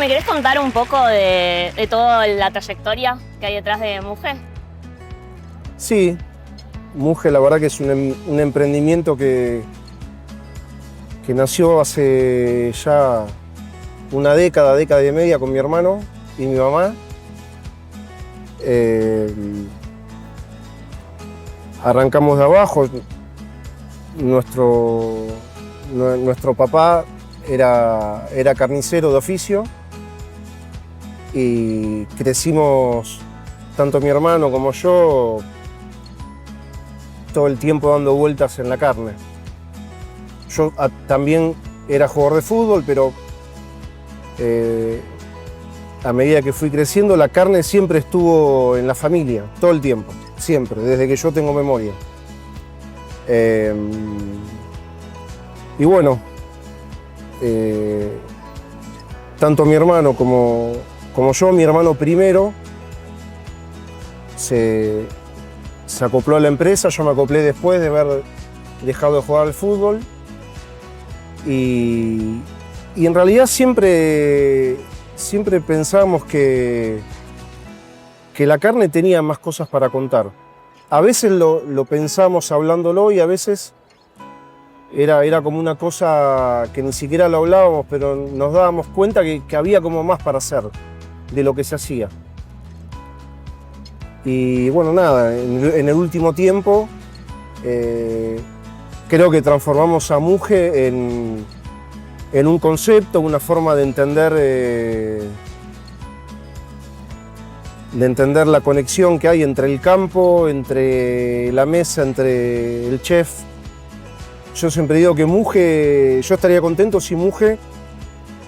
¿me querés contar un poco de toda la trayectoria que hay detrás de Muge? Sí, Muge la verdad que es un emprendimiento que nació hace ya una década y media con mi hermano y mi mamá. Arrancamos de abajo. Nuestro papá era carnicero de oficio y crecimos, tanto mi hermano como yo, todo el tiempo dando vueltas en la carne. Yo también era jugador de fútbol, pero a medida que fui creciendo, la carne siempre estuvo en la familia, todo el tiempo, siempre, desde que yo tengo memoria. Y bueno, tanto mi hermano como yo, mi hermano primero se acopló a la empresa, yo me acoplé después de haber dejado de jugar al fútbol. Y en realidad siempre pensábamos que la carne tenía más cosas para contar. A veces lo pensamos hablándolo y a veces era como una cosa que ni siquiera lo hablábamos, pero nos dábamos cuenta que había como más para hacer de lo que se hacía. Y bueno, nada, en el último tiempo creo que transformamos a Muge en un concepto, una forma de entender la conexión que hay entre el campo, entre la mesa, entre el chef. Yo siempre digo que Muge, yo estaría contento si Muge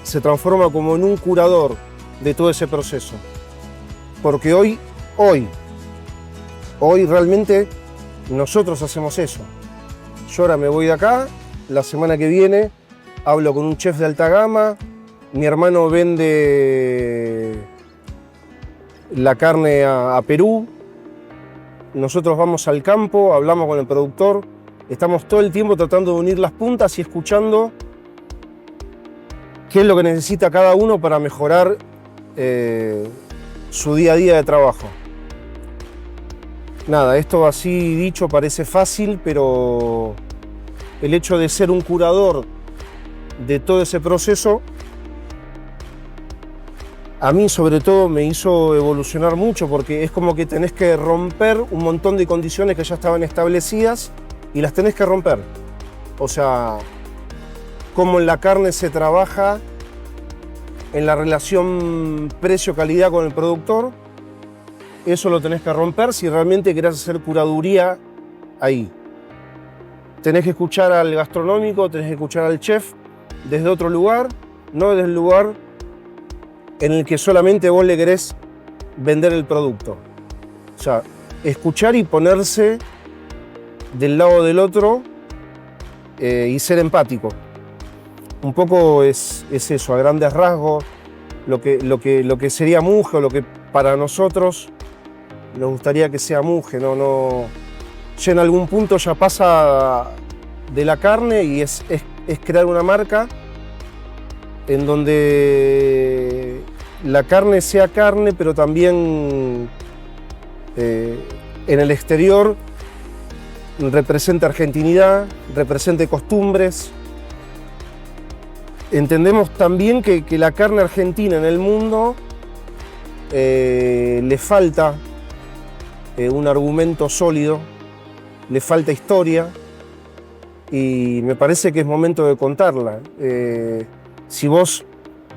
se transforma como en un curador de todo ese proceso. Porque hoy realmente nosotros hacemos eso. Yo ahora me voy de acá, la semana que viene hablo con un chef de alta gama, mi hermano vende la carne a Perú, nosotros vamos al campo, hablamos con el productor, estamos todo el tiempo tratando de unir las puntas y escuchando qué es lo que necesita cada uno para mejorar su día a día de trabajo. Nada, esto así dicho parece fácil, pero el hecho de ser un curador de todo ese proceso, a mí sobre todo me hizo evolucionar mucho, porque es como que tenés que romper un montón de condiciones que ya estaban establecidas y las tenés que romper. O sea, cómo en la carne se trabaja en la relación precio-calidad con el productor, eso lo tenés que romper si realmente querés hacer curaduría ahí. Tenés que escuchar al gastronómico, tenés que escuchar al chef desde otro lugar, no desde el lugar en el que solamente vos le querés vender el producto. O sea, escuchar y ponerse del lado del otro y ser empático. Un poco es eso, a grandes rasgos, lo que sería Muge, o lo que para nosotros nos gustaría que sea Muge. Ya en algún punto ya pasa de la carne y es crear una marca en donde la carne sea carne, pero también en el exterior represente argentinidad, represente costumbres. Entendemos también que la carne argentina en el mundo le falta un argumento sólido, le falta historia y me parece que es momento de contarla. Si vos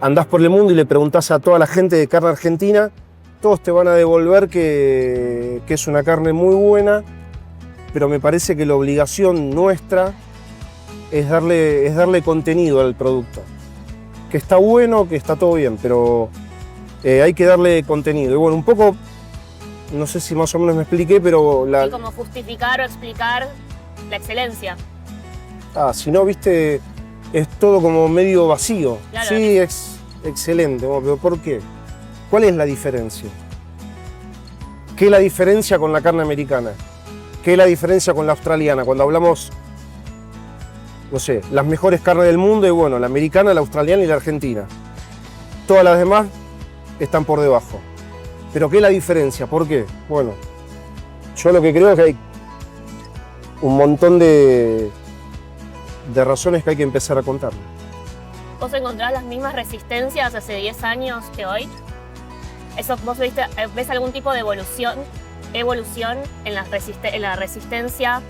andás por el mundo y le preguntás a toda la gente de carne argentina, todos te van a devolver que es una carne muy buena, pero me parece que la obligación nuestra es darle contenido al producto. Que está bueno, que está todo bien, pero hay que darle contenido. Y bueno, un poco, no sé si más o menos me expliqué, pero... Sí, como justificar o explicar la excelencia. Si no, viste, es todo como medio vacío. Claro. Sí, es excelente, pero ¿por qué? ¿Cuál es la diferencia? ¿Qué es la diferencia con la carne americana? ¿Qué es la diferencia con la australiana? Cuando hablamos, no sé, las mejores carnes del mundo, y bueno, la americana, la australiana y la argentina. todas las demás están por debajo. ¿Pero qué es la diferencia? ¿Por qué? Bueno, yo lo que creo es que hay un montón de razones que hay que empezar a contar. ¿Vos encontrás las mismas resistencias hace 10 años que hoy? ¿Vos ves algún tipo de evolución en la resistencia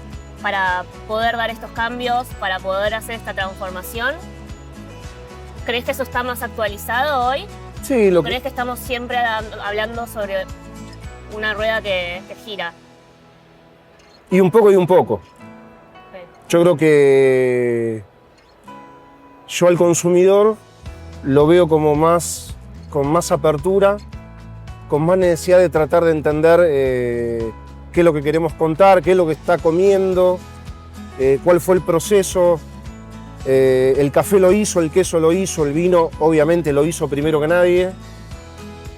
para poder dar estos cambios, para poder hacer esta transformación? ¿Crees que eso está más actualizado hoy? Sí, ¿Crees que estamos siempre hablando sobre una rueda que gira? Y un poco y un poco. Okay. Yo creo que yo al consumidor lo veo como con más apertura, con más necesidad de tratar de entender qué es lo que queremos contar, qué es lo que está comiendo, cuál fue el proceso. El café lo hizo, el queso lo hizo, el vino obviamente lo hizo primero que nadie.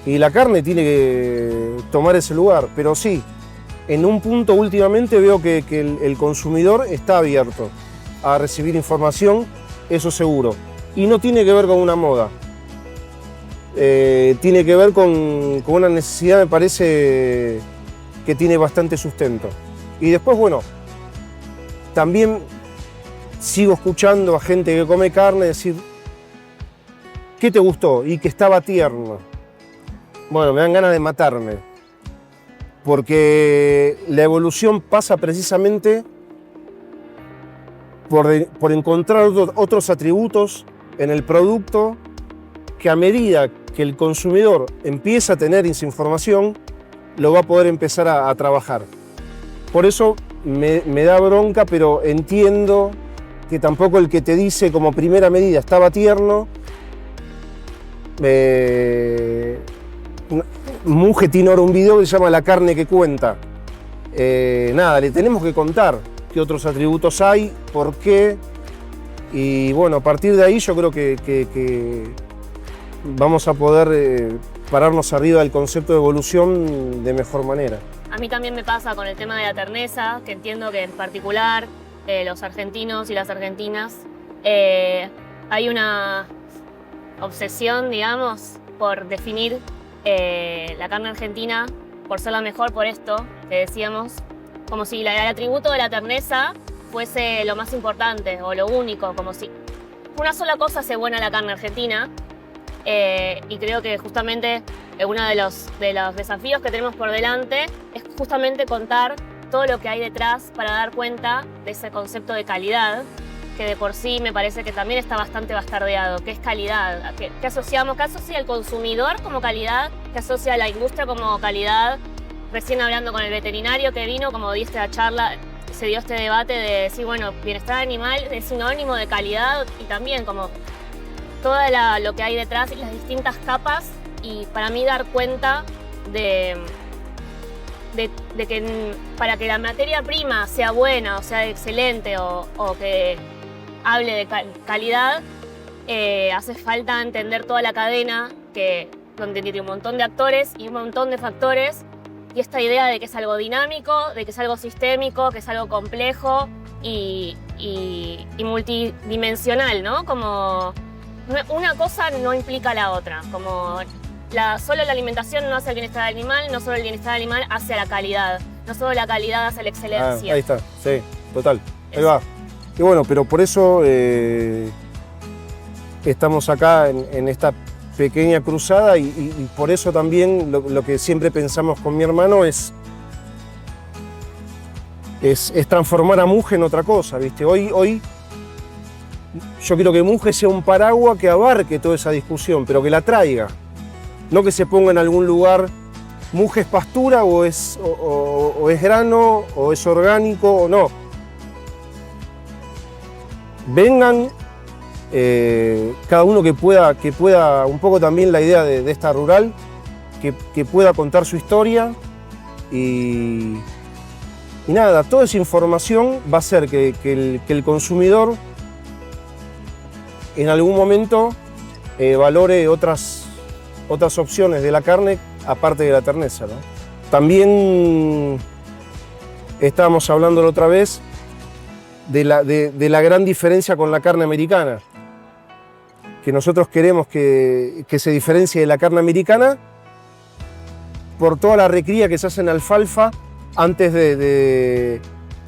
Y la carne tiene que tomar ese lugar. Pero sí, en un punto últimamente veo que el consumidor está abierto a recibir información, eso seguro. Y no tiene que ver con una moda. Tiene que ver con una necesidad, me parece, que tiene bastante sustento. Y después, bueno, también sigo escuchando a gente que come carne decir, ¿qué te gustó? Y que estaba tierno. Bueno, me dan ganas de matarme. Porque la evolución pasa precisamente por encontrar otros atributos en el producto que a medida que el consumidor empieza a tener esa información, lo va a poder empezar a trabajar. Por eso me da bronca, pero entiendo que tampoco el que te dice como primera medida estaba tierno. Muge tiene ahora un video que se llama La carne que cuenta. Nada, le tenemos que contar qué otros atributos hay, por qué. Y bueno, a partir de ahí yo creo que vamos a poder pararnos arriba del concepto de evolución de mejor manera. A mí también me pasa con el tema de la terneza, que entiendo que en particular los argentinos y las argentinas hay una obsesión, digamos, por definir la carne argentina por ser la mejor por esto que decíamos, como si el atributo de la terneza fuese lo más importante o lo único, como si una sola cosa hace buena la carne argentina. Y creo que justamente uno de los desafíos que tenemos por delante es justamente contar todo lo que hay detrás para dar cuenta de ese concepto de calidad, que de por sí me parece que también está bastante bastardeado. ¿Qué es calidad? ¿Qué asociamos? ¿Qué asocia el consumidor como calidad? ¿Qué asocia la industria como calidad? Recién hablando con el veterinario que vino, como di esta charla, se dio este debate de decir, bueno, bienestar animal es sinónimo de calidad, y también como todo lo que hay detrás y las distintas capas, y para mí dar cuenta de que para que la materia prima sea buena o sea excelente o que hable de calidad, hace falta entender toda la cadena, donde tiene un montón de actores y un montón de factores, y esta idea de que es algo dinámico, de que es algo sistémico, que es algo complejo y multidimensional, ¿no? Como una cosa no implica la otra, como solo la alimentación no hace el bienestar animal, no solo el bienestar animal hace a la calidad, no solo la calidad hace la excelencia. Ahí está, sí, total, ahí va. Y bueno, pero por eso estamos acá en esta pequeña cruzada y por eso también lo que siempre pensamos con mi hermano es transformar a Muge en otra cosa, ¿viste? Hoy yo quiero que Muge sea un paraguas que abarque toda esa discusión, pero que la traiga. No que se ponga en algún lugar, Muge es pastura o es grano o es orgánico o no. Vengan cada uno que pueda un poco también la idea de esta rural, que pueda contar su historia y nada, toda esa información va a hacer que el consumidor en algún momento valore otras opciones de la carne aparte de la terneza, ¿no? También estábamos hablando la otra vez de la gran diferencia con la carne americana, que nosotros queremos que se diferencie de la carne americana por toda la recría que se hace en alfalfa antes de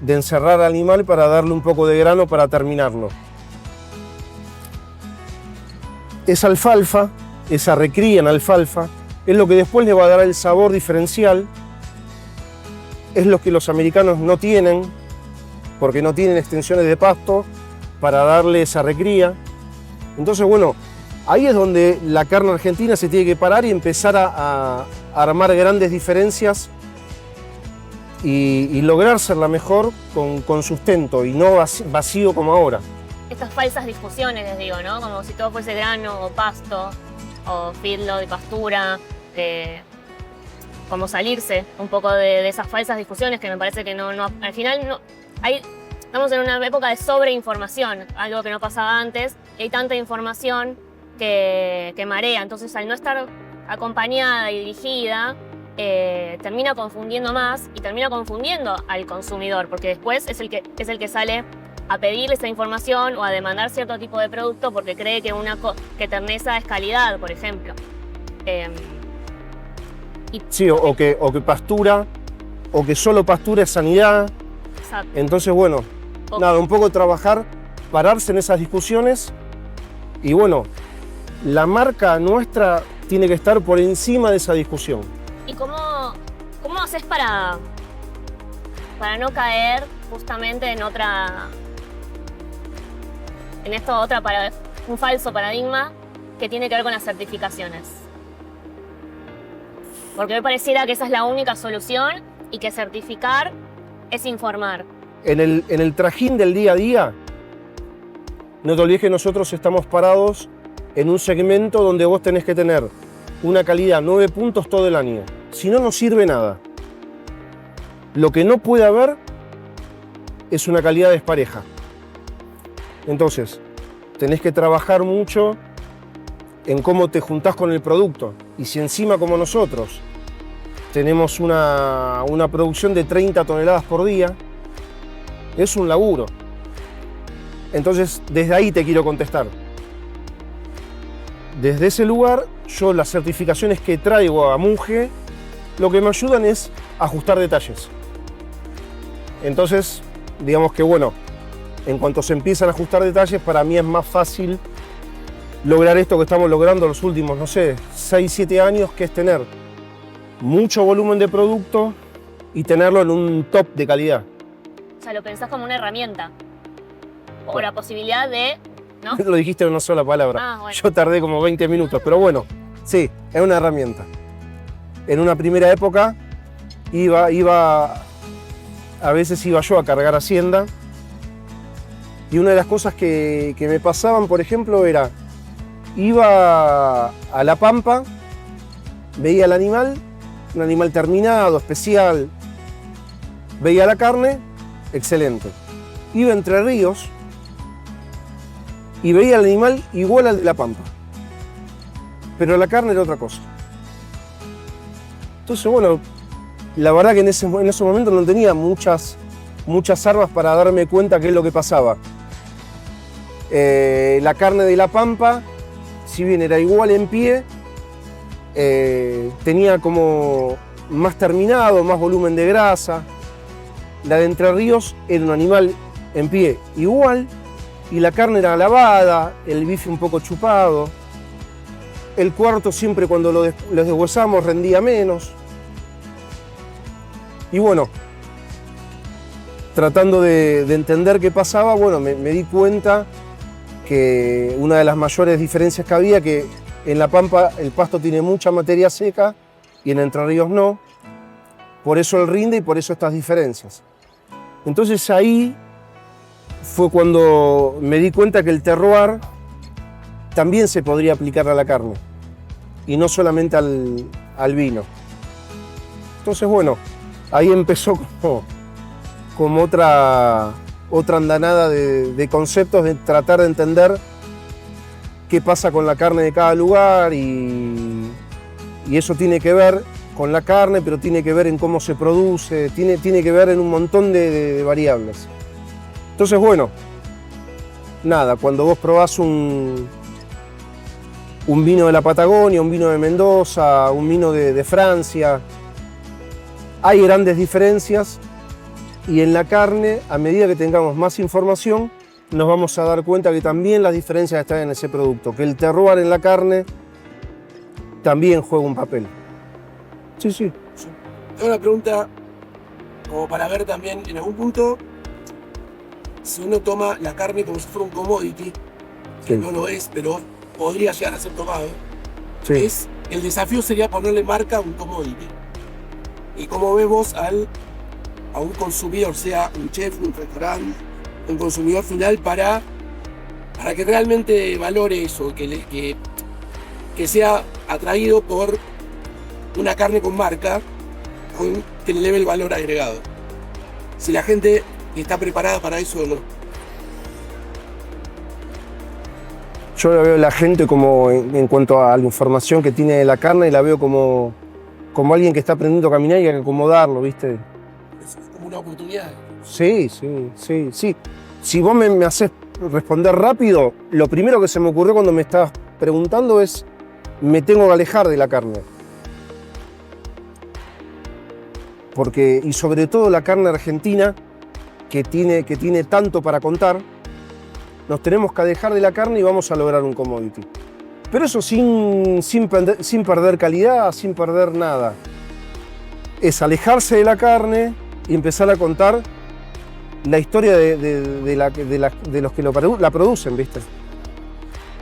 encerrar al animal para darle un poco de grano para terminarlo. Esa alfalfa, esa recría en alfalfa, es lo que después le va a dar el sabor diferencial, es lo que los americanos no tienen, porque no tienen extensiones de pasto para darle esa recría. Entonces, bueno, ahí es donde la carne argentina se tiene que parar y empezar a armar grandes diferencias y lograr ser la mejor con sustento y no vacío como ahora. Estas falsas discusiones, les digo, ¿no? Como si todo fuese grano o pasto o feedlot y pastura. Como salirse un poco de esas falsas discusiones que me parece que al final no estamos en una época de sobreinformación, algo que no pasaba antes, y hay tanta información que marea. Entonces, al no estar acompañada y dirigida, termina confundiendo más y termina confundiendo al consumidor, porque después es el que sale a pedirle esa información o a demandar cierto tipo de producto porque cree que terneza es calidad, por ejemplo. Sí, o que pastura, o que solo pastura es sanidad. Exacto. Entonces, bueno, nada, un poco trabajar, pararse en esas discusiones y bueno, la marca nuestra tiene que estar por encima de esa discusión. ¿Y cómo haces para no caer justamente en un falso paradigma que tiene que ver con las certificaciones? Porque me pareciera que esa es la única solución y que certificar es informar. En el trajín del día a día, no te olvides que nosotros estamos parados en un segmento donde vos tenés que tener una calidad 9 puntos todo el año. Si no, no sirve nada. Lo que no puede haber es una calidad despareja. Entonces, tenés que trabajar mucho en cómo te juntás con el producto. Y si encima, como nosotros, tenemos una producción de 30 toneladas por día, es un laburo. Entonces, desde ahí te quiero contestar. Desde ese lugar, yo las certificaciones que traigo a Muge, lo que me ayudan es ajustar detalles. Entonces, digamos que bueno, en cuanto se empiezan a ajustar detalles, para mí es más fácil lograr esto que estamos logrando los últimos, no sé, 6, 7 años, que es tener mucho volumen de producto y tenerlo en un top de calidad. O sea, lo pensás como una herramienta. O la posibilidad de... ¿no? Lo dijiste en una sola palabra. Ah, bueno. Yo tardé como 20 minutos, pero bueno, sí, es una herramienta. En una primera época a veces iba yo a cargar hacienda y una de las cosas que me pasaban, por ejemplo, era iba a la pampa, veía el animal, un animal terminado, especial, veía la carne, excelente. Iba a Entre Ríos y veía el animal igual al de la pampa, pero la carne era otra cosa. Entonces, bueno, la verdad que en ese momento no tenía muchas armas para darme cuenta qué es lo que pasaba. La carne de la pampa, si bien era igual en pie, tenía como más terminado, más volumen de grasa. La de Entre Ríos era un animal en pie igual, y la carne era lavada, el bife un poco chupado. El cuarto siempre cuando lo deshuesamos rendía menos. Y bueno, tratando de entender qué pasaba, bueno, me di cuenta que una de las mayores diferencias que había, que en La Pampa el pasto tiene mucha materia seca y en Entre Ríos no. Por eso el rinde y por eso estas diferencias. Entonces ahí fue cuando me di cuenta que el terroir también se podría aplicar a la carne y no solamente al vino. Entonces, bueno, ahí empezó como otra andanada de conceptos, de tratar de entender qué pasa con la carne de cada lugar y eso tiene que ver con la carne, pero tiene que ver en cómo se produce, tiene que ver en un montón de variables. Entonces, bueno, nada, cuando vos probás un un vino de la Patagonia, un vino de Mendoza, un vino de Francia. Hay grandes diferencias y en la carne, a medida que tengamos más información, nos vamos a dar cuenta que también las diferencias están en ese producto, que el terroir en la carne también juega un papel. Sí, sí. Tengo una pregunta como para ver también en algún punto si uno toma la carne como si fuera un commodity, que Sí. no lo es, pero podría llegar a ser tomado. Sí. El desafío sería ponerle marca a un commodity. Y cómo ves vos a un consumidor, sea un chef, un restaurante, un consumidor final, para que realmente valore eso, que sea atraído por una carne con marca, que le eleve el valor agregado. Si la gente está preparada para eso o no. Yo la veo a la gente como, en cuanto a la información que tiene de la carne, la veo como alguien que está aprendiendo a caminar y hay que acomodarlo, ¿viste? Es como una oportunidad. Sí, sí, sí, sí. Si vos me haces responder rápido, lo primero que se me ocurrió cuando me estabas preguntando es, me tengo que alejar de la carne. Porque, y sobre todo la carne argentina, que tiene tanto para contar, nos tenemos que alejar de la carne y vamos a lograr un commodity. Pero eso sin perder calidad, sin perder nada. Es alejarse de la carne y empezar a contar la historia de los que la producen, ¿viste?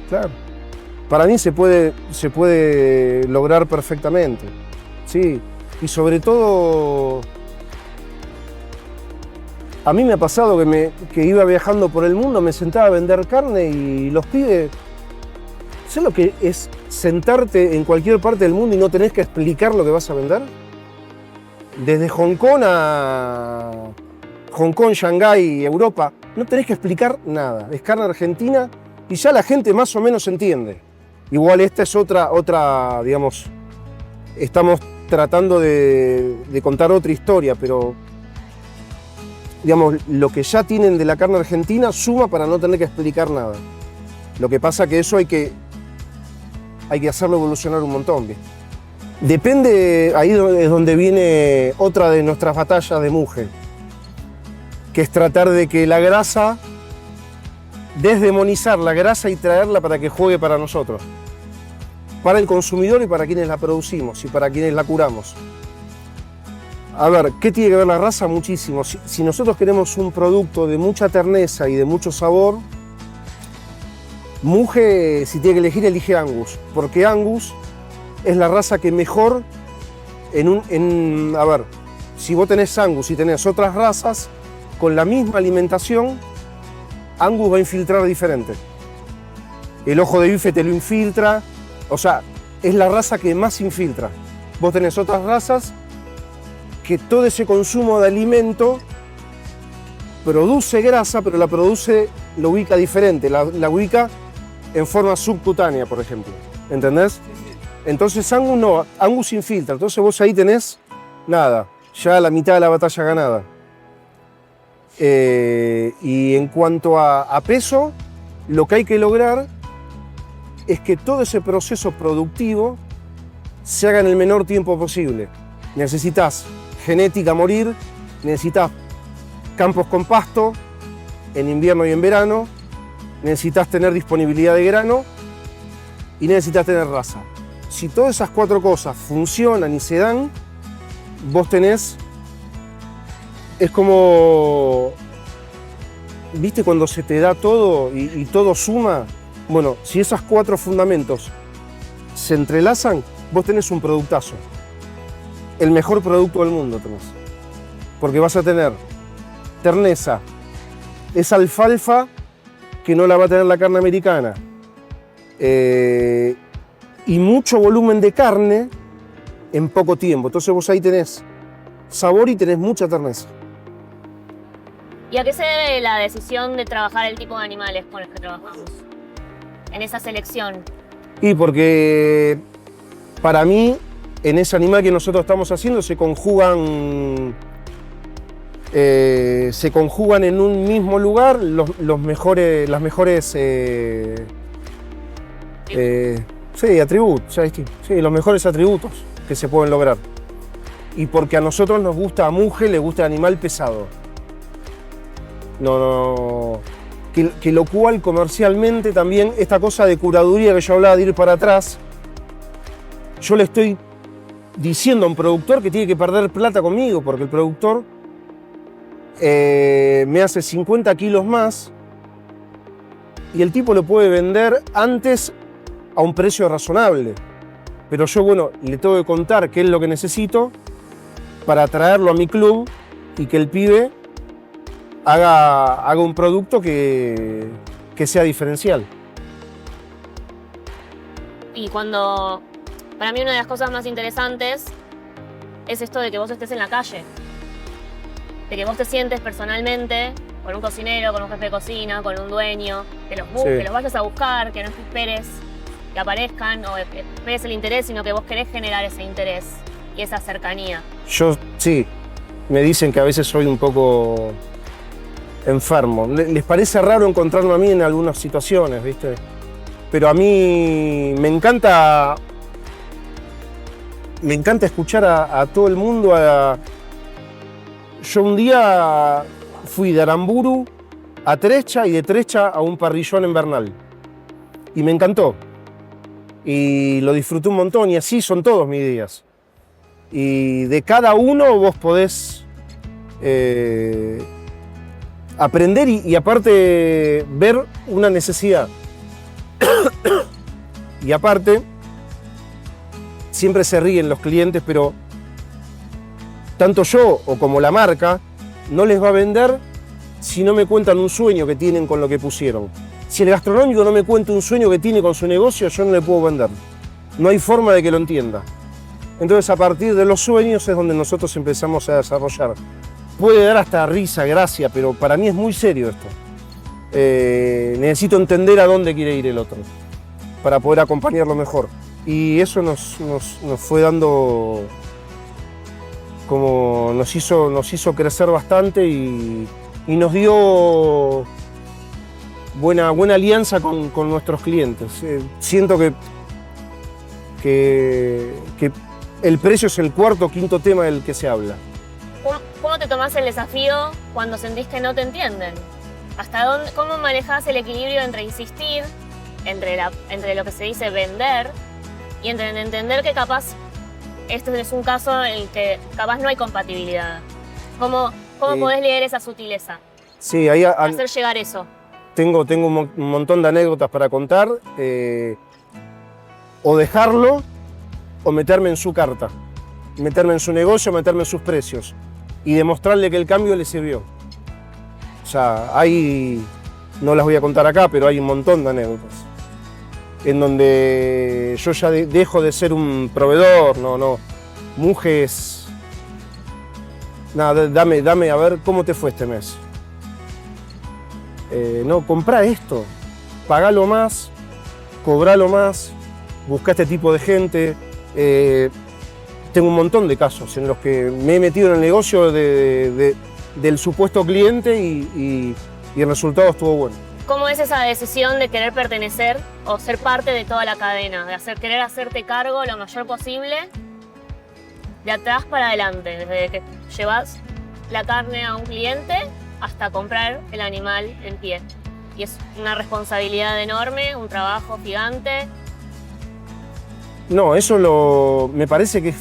Claro. Para mí se puede lograr perfectamente. Sí. Y sobre todo, a mí me ha pasado que iba viajando por el mundo, me sentaba a vender carne y los pibes, ¿sabes lo que es sentarte en cualquier parte del mundo y no tenés que explicar lo que vas a vender? Desde Hong Kong, Shanghái, Europa, no tenés que explicar nada. Es carne argentina y ya la gente más o menos entiende. Igual esta es otra, digamos, estamos tratando de contar otra historia, pero digamos, lo que ya tienen de la carne argentina suma para no tener que explicar nada. Lo que pasa que eso hay que hacerlo evolucionar un montón, ¿viste? Depende, ahí es donde viene otra de nuestras batallas de Muge, que es tratar de que la grasa, desdemonizar la grasa y traerla para que juegue para nosotros, para el consumidor y para quienes la producimos y para quienes la curamos. A ver, ¿qué tiene que ver la raza? Muchísimo. Si nosotros queremos un producto de mucha terneza y de mucho sabor, Muge, si tiene que elegir, elige Angus, porque Angus es la raza que mejor a ver, si vos tenés Angus y tenés otras razas, con la misma alimentación, Angus va a infiltrar diferente. El ojo de bife te lo infiltra, o sea, es la raza que más infiltra. Vos tenés otras razas que todo ese consumo de alimento produce grasa, pero lo ubica diferente, la ubica en forma subcutánea, por ejemplo. ¿Entendés? Entonces Angus no, Angus infiltra, entonces vos ahí tenés nada, ya la mitad de la batalla ganada. Y en cuanto a peso, lo que hay que lograr es que todo ese proceso productivo se haga en el menor tiempo posible. Necesitas genética a morir, necesitas campos con pasto en invierno y en verano, necesitas tener disponibilidad de grano y necesitas tener raza. Si todas esas cuatro cosas funcionan y se dan, vos tenés, es como, ¿viste cuando se te da todo y todo suma? Bueno, si esos cuatro fundamentos se entrelazan, vos tenés un productazo. El mejor producto del mundo tenés. Porque vas a tener terneza, esa alfalfa que no la va a tener la carne americana. Y mucho volumen de carne en poco tiempo. Entonces vos ahí tenés sabor y tenés mucha terneza. ¿Y a qué se debe la decisión de trabajar el tipo de animales con los que trabajamos? En esa selección. Y porque para mí, en ese animal que nosotros estamos haciendo, se conjugan en un mismo lugar las mejores Sí, atributos, sí, los mejores atributos que se pueden lograr. Y porque a nosotros nos gusta, a Muge le gusta el animal pesado. Que lo cual comercialmente también, esta cosa de curaduría que yo hablaba de ir para atrás, yo le estoy diciendo a un productor que tiene que perder plata conmigo, porque el productor me hace 50 kilos más y el tipo lo puede vender antes a un precio razonable. Pero yo, bueno, le tengo que contar qué es lo que necesito para traerlo a mi club y que el pibe haga un producto que sea diferencial. Y cuando, para mí una de las cosas más interesantes es esto de que vos estés en la calle, de que vos te sientes personalmente con un cocinero, con un jefe de cocina, con un dueño, que los busques, Sí. los vayas a buscar, que no esperes que aparezcan o que esperes el interés, sino que vos querés generar ese interés y esa cercanía. Yo, sí, me dicen que a veces soy un poco enfermo. Les parece raro encontrarme a mí en algunas situaciones, ¿viste? Pero a mí me encanta escuchar a todo el mundo. Yo un día fui de Aramburu a Trecha y de Trecha a un parrillón en Bernal. Y me encantó. Y lo disfruté un montón y así son todos mis días. Y de cada uno vos podés aprender y aparte ver una necesidad. Y aparte, siempre se ríen los clientes, pero tanto yo o como la marca no les va a vender si no me cuentan un sueño que tienen con lo que pusieron. Si el gastronómico no me cuenta un sueño que tiene con su negocio, yo no le puedo vender. No hay forma de que lo entienda. Entonces, a partir de los sueños es donde nosotros empezamos a desarrollar. Puede dar hasta risa, gracia, pero para mí es muy serio esto. Necesito entender a dónde quiere ir el otro para poder acompañarlo mejor. Y eso nos fue dando, como nos hizo crecer bastante y nos dio buena alianza con nuestros clientes. Siento que el precio es el cuarto o quinto tema del que se habla. ¿Cómo te tomás el desafío cuando sentís que no te entienden? ¿Cómo manejás el equilibrio entre insistir, entre lo que se dice vender y entre entender que capaz este es un caso en el que capaz no hay compatibilidad? ¿Cómo podés leer esa sutileza? Sí, ahí Hacer llegar eso. tengo un montón de anécdotas para contar. O dejarlo o meterme en su carta. Meterme en su negocio, meterme en sus precios. Y demostrarle que el cambio le sirvió. O sea, no las voy a contar acá, pero hay un montón de anécdotas. En donde yo ya dejo de ser un proveedor, no. Mujes. Nada, dame a ver cómo te fue este mes. No, comprá esto, pagalo más, cobralo más, buscá este tipo de gente. Tengo un montón de casos en los que me he metido en el negocio del supuesto cliente y el resultado estuvo bueno. ¿Cómo es esa decisión de querer pertenecer o ser parte de toda la cadena? De querer hacerte cargo lo mayor posible, de atrás para adelante, desde que llevas la carne a un cliente hasta comprar el animal en pie. Y es una responsabilidad enorme, un trabajo gigante. No, eso me parece que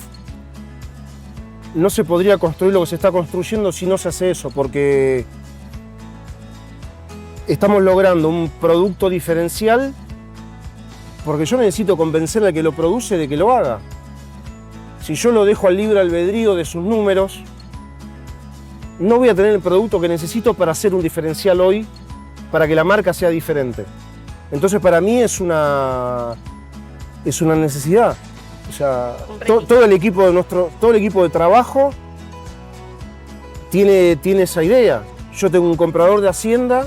no se podría construir lo que se está construyendo si no se hace eso, porque estamos logrando un producto diferencial porque yo necesito convencer al que lo produce de que lo haga. Si yo lo dejo al libre albedrío de sus números, no voy a tener el producto que necesito para hacer un diferencial hoy, para que la marca sea diferente. Entonces, para mí es una necesidad. O sea, todo el equipo de trabajo tiene esa idea. Yo tengo un comprador de Hacienda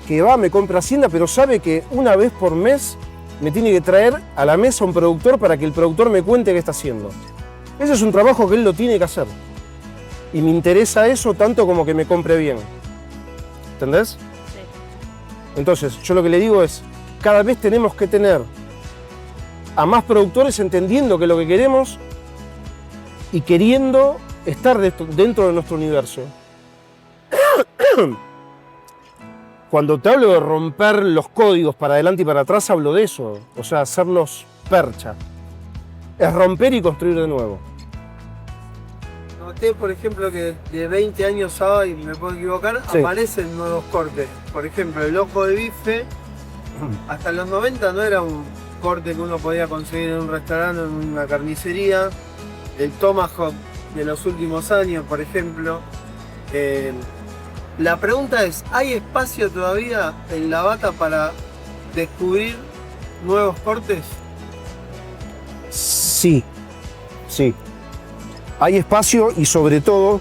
que me compra Hacienda, pero sabe que una vez por mes me tiene que traer a la mesa un productor para que el productor me cuente qué está haciendo. Ese es un trabajo que él lo tiene que hacer. Y me interesa eso tanto como que me compre bien. ¿Entendés? Sí. Entonces, yo lo que le digo es, cada vez tenemos que tener a más productores entendiendo que es lo que queremos y queriendo estar dentro de nuestro universo. Cuando te hablo de romper los códigos para adelante y para atrás, hablo de eso. O sea, hacerlos percha. Es romper y construir de nuevo. Noté, por ejemplo, que de 20 años a hoy, me puedo equivocar, Sí. aparecen nuevos cortes. Por ejemplo, el ojo de bife, hasta los 90 no era un corte que uno podía conseguir en un restaurante o en una carnicería. El tomahawk de los últimos años, por ejemplo. La pregunta es, ¿hay espacio todavía en la vaca para descubrir nuevos cortes? Sí, sí. Hay espacio y sobre todo,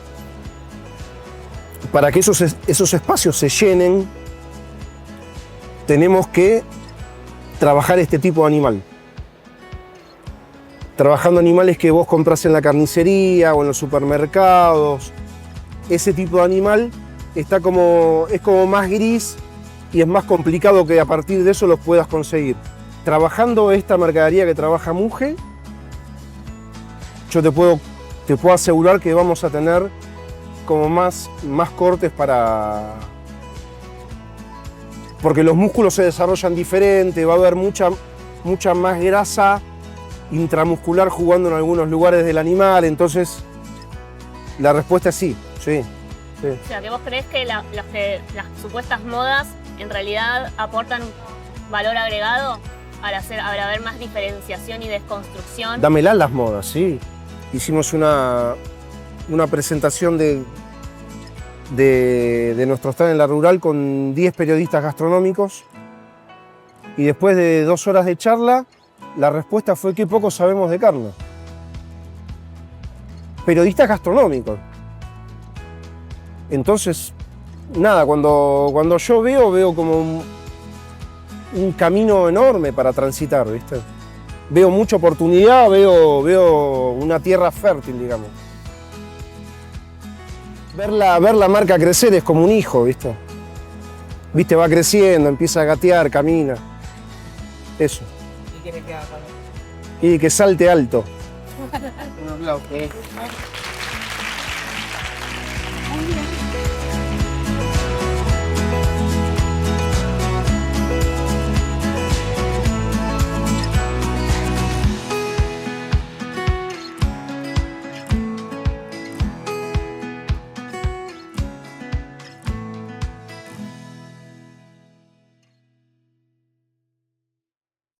para que esos espacios se llenen, tenemos que trabajar este tipo de animal. Trabajando animales que vos compras en la carnicería o en los supermercados. Ese tipo de animal es como más gris y es más complicado que a partir de eso los puedas conseguir. Trabajando esta mercadería que trabaja Muge, yo te puedo asegurar que vamos a tener como más cortes para... Porque los músculos se desarrollan diferente, va a haber mucha más grasa intramuscular jugando en algunos lugares del animal, entonces la respuesta es sí, sí. Sí. O sea, que vos creés que las supuestas modas en realidad aportan valor agregado al haber más diferenciación y desconstrucción. Dámela las modas, sí. Hicimos una presentación de nuestro stand en la rural con 10 periodistas gastronómicos y después de 2 horas de charla, la respuesta fue que poco sabemos de carne. Periodistas gastronómicos. Entonces, nada, cuando yo veo como un camino enorme para transitar, ¿viste? Veo mucha oportunidad, veo una tierra fértil, digamos. Ver la marca crecer es como un hijo, ¿viste? ¿Viste? Va creciendo, empieza a gatear, camina. Eso. ¿Y qué le queda? Y que salte alto. Un aplauso.